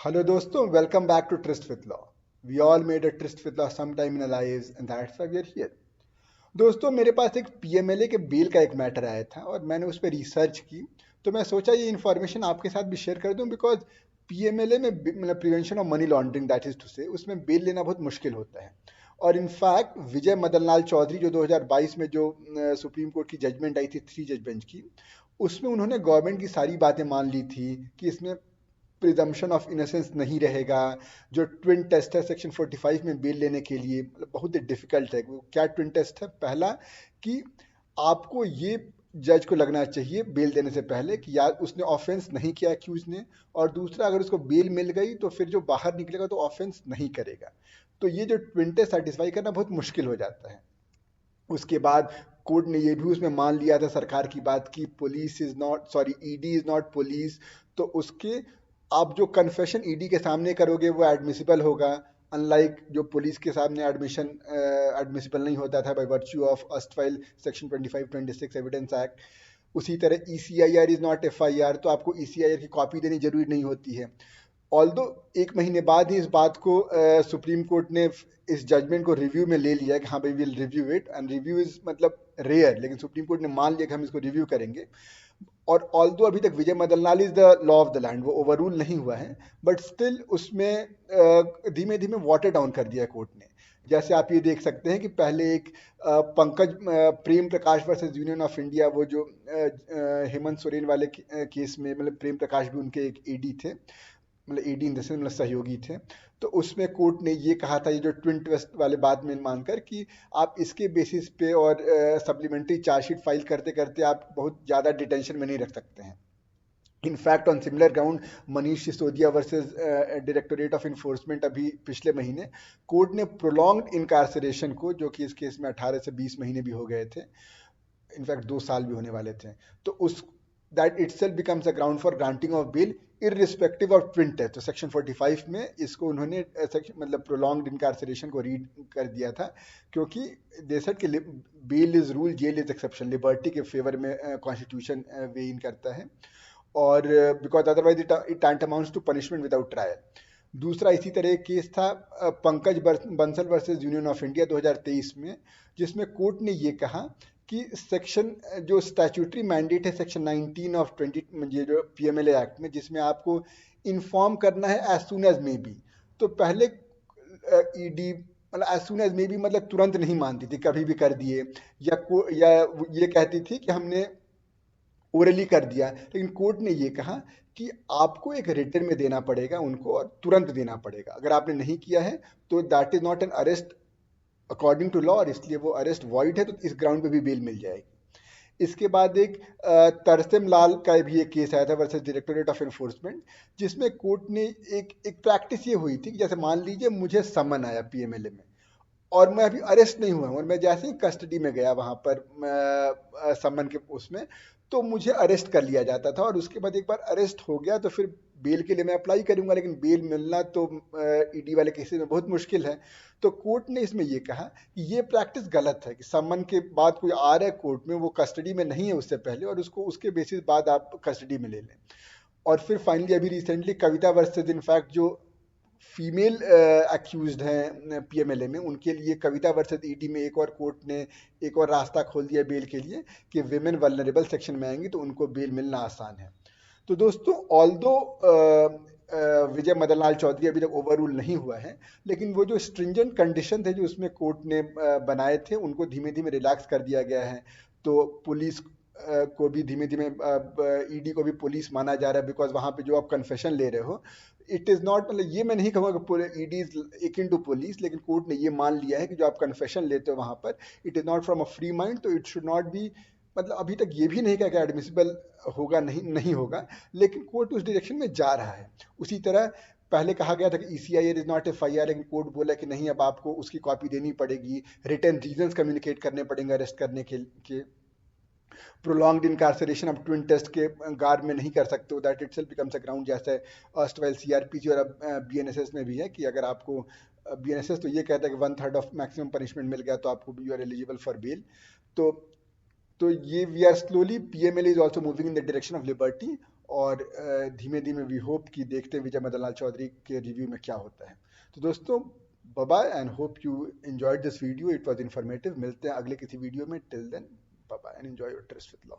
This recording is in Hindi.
Hello दोस्तों, welcome back to Tryst with Law. We all made a tryst with law sometime in our lives and that's why we are here. दोस्तों मेरे पास एक पीएमएलए के बिल का एक मैटर आया था और मैंने उस पर रिसर्च की। तो मैं सोचा ये इन्फॉर्मेशन आपके साथ भी शेयर कर दूं बिकॉज पीएमएलए में मतलब prevention of money laundering that is to say उसमें बेल लेना बहुत मुश्किल होता है। और इनफैक्ट विजय मदन लाल चौधरी जो 2022 में जो सुप्रीम कोर्ट की जजमेंट आई थी 3 जज बेंच की, उसमें उन्होंने गवर्नमेंट की सारी बातें मान ली थी कि इसमें प्रिजम्पशन ऑफ इनोसेंस नहीं रहेगा। जो ट्विन टेस्ट है सेक्शन 45 में बेल लेने के लिए मतलब बहुत ही डिफिकल्ट है। वो क्या ट्विन टेस्ट है? पहला कि आपको ये जज को लगना चाहिए बेल देने से पहले कि यार उसने ऑफेंस नहीं किया अक्यूज ने, और दूसरा अगर उसको बेल मिल गई तो फिर जो बाहर निकलेगा तो ऑफेंस नहीं करेगा। तो ये जो ट्विन टेस्ट सेटिस्फाई करना बहुत मुश्किल हो जाता है। उसके बाद कोर्ट ने ये भी उसमें मान लिया था सरकार की बात की police is not sorry ED is not police. तो उसके आप जो कन्फेशन ईडी के सामने करोगे वो एडमिसिबल होगा, अनलाइक जो पुलिस के सामने एडमिशन एडमिसिबल नहीं होता था बाय वर्च्यू ऑफ अस्टफाइल सेक्शन 25-26 एविडेंस एक्ट। उसी तरह ECIR इज नॉट FIR, तो आपको ECIR की कॉपी देनी जरूरी नहीं होती है। ऑल्दो एक महीने बाद ही इस बात को सुप्रीम कोर्ट ने इस जजमेंट को रिव्यू में ले लिया कि हाँ भाई will review it, and review is मतलब रेयर, लेकिन सुप्रीम कोर्ट ने मान लिया कि हम इसको रिव्यू करेंगे। और ऑल्दो अभी तक Vijay Madan Lal is the law of the land, वो ओवर रूल नहीं हुआ है, बट स्टिल उसमें धीमे धीमे वाटर डाउन कर दिया कोर्ट ने। जैसे आप ये देख सकते हैं कि पहले एक Pankaj Prem Prakash versus union of India, वो जो हेमंत सोरेन वाले केस में मतलब प्रेम प्रकाश भी उनके एक एडी थे, मतलब एडी इन द सेंस मतलब सहयोगी थे। तो उसमें कोर्ट ने ये कहा था, ये जो ट्विन ट्विस्ट वाले बात में मानकर, कि आप इसके बेसिस पे और सप्लीमेंट्री चार्जशीट फाइल करते करते आप बहुत ज़्यादा डिटेंशन में नहीं रख सकते हैं। In fact on similar ground Manish Sisodia versus directorate of enforcement अभी पिछले महीने कोर्ट ने प्रोलॉन्ग्ड इनकार्सरेशन को, जो कि इस केस में 18 से 20 महीने भी हो गए थे, इनफैक्ट 2 साल भी होने वाले थे, तो उस that itself becomes a ground for granting of bail irrespective of twin test। तो सेक्शन 45 में इसको उन्होंने मतलब प्रोलॉन्ग्ड इनकार्सरेशन को रीड कर दिया था, क्योंकि दे सेड कि bail is rule jail is exception, liberty के फेवर में कॉन्स्टिट्यूशन वे इन करता है, और because otherwise it tantamounts to punishment without trial. दूसरा इसी तरह एक केस था Pankaj Bansal versus union of India 2023 में, जिसमें कोर्ट ने ये कहा कि सेक्शन जो स्टैट्यूटरी मैंडेट है सेक्शन 19 ऑफ 20 ये जो पीएमएलए एक्ट में, जिसमें आपको इन्फॉर्म करना है as soon as may be. तो पहले ईडी मतलब as soon as may be मतलब तुरंत नहीं मानती थी, कभी भी कर दिए, या ये कहती थी कि हमने ओरली कर दिया। लेकिन कोर्ट ने ये कहा कि आपको एक रिटर्न में देना पड़ेगा उनको, और तुरंत देना पड़ेगा। अगर आपने नहीं किया है तो that is not an arrest according to law, और इसलिए वो अरेस्ट वॉइड है, तो इस ग्राउंड पे भी बेल मिल जाएगी। इसके बाद एक तरसेम लाल का भी एक केस आया था वर्सेस डायरेक्टोरेट ऑफ एनफोर्समेंट, जिसमें कोर्ट ने एक प्रैक्टिस ये हुई थी कि जैसे मान लीजिए मुझे समन आया पीएमएलए में, और मैं अभी अरेस्ट नहीं हुआ हूँ, और मैं जैसे ही कस्टडी में गया वहाँ पर समन के उसमें, तो मुझे अरेस्ट कर लिया जाता था, और उसके बाद एक बार अरेस्ट हो गया तो फिर बेल के लिए मैं अप्लाई करूंगा, लेकिन बेल मिलना तो ईडी वाले केसेस में बहुत मुश्किल है। तो कोर्ट ने इसमें ये कहा कि ये प्रैक्टिस गलत है कि समन के बाद कोई आ रहा है कोर्ट में, वो कस्टडी में नहीं है उससे पहले, और उसको उसके बेसिस बाद आप कस्टडी में ले लें। और फिर फाइनली अभी रिसेंटली कविता वर्सेस इनफैक्ट जो फीमेल अक्यूज्ड हैं पीएमएलए में, उनके लिए कविता वर्सेस ईडी में एक और कोर्ट ने एक और रास्ता खोल दिया बेल के लिए कि विमेन वल्नरेबल सेक्शन में आएंगी तो उनको बेल मिलना आसान है। तो दोस्तों ऑल्दो विजय मदन लाल चौधरी अभी तक ओवर रूल नहीं हुआ है, लेकिन वो जो स्ट्रिंजेंट कंडीशन थे जो उसमें कोर्ट ने बनाए थे, उनको धीमे धीमे रिलैक्स कर दिया गया है। तो पुलिस को भी धीमे धीमे ईडी को भी पुलिस माना जा रहा है, बिकॉज वहाँ पे जो आप कन्फेशन ले रहे हो, इट इज़ नॉट मतलब ये मैं नहीं कहूँगा कि ईडी इज एक टू पुलिस, लेकिन कोर्ट ने ये मान लिया है कि जो आप कन्फेशन लेते हो वहाँ पर, it is not from a free mind, तो इट शुड नॉट बी मतलब अभी तक ये भी नहीं कहा कि एडमिसिबल होगा, नहीं नहीं होगा, लेकिन कोर्ट उस डायरेक्शन में जा रहा है। उसी तरह पहले कहा गया था कि ECIR इज नॉट FIR, लेकिन कोर्ट बोला कि नहीं, अब आपको उसकी कॉपी देनी पड़ेगी, रिटर्न रीजंस कम्युनिकेट करने पड़ेंगे अरेस्ट करने के प्रोलॉन्ग्ड इनकार्सरेशन अब ट्विन टेस्ट के गार्ड में नहीं कर सकते हो, that itself becomes a ground, जैसे अर्स्टवाइल CRPC और अब BNSS में भी है कि अगर आपको BNSS तो ये कहता है कि 1/3 ऑफ मैक्सिमम पनिशमेंट मिल गया तो आपको you are eligible for bail. तो तो ये we are slowly PML is also moving in the direction of liberty. और धीमे धीमे वी होप कि देखते विजय मदन लाल चौधरी के रिव्यू में क्या होता है। तो दोस्तों bye bye and hope you enjoyed this video, it was informative. मिलते हैं अगले किसी वीडियो में, till then bye bye and enjoy your trust with law.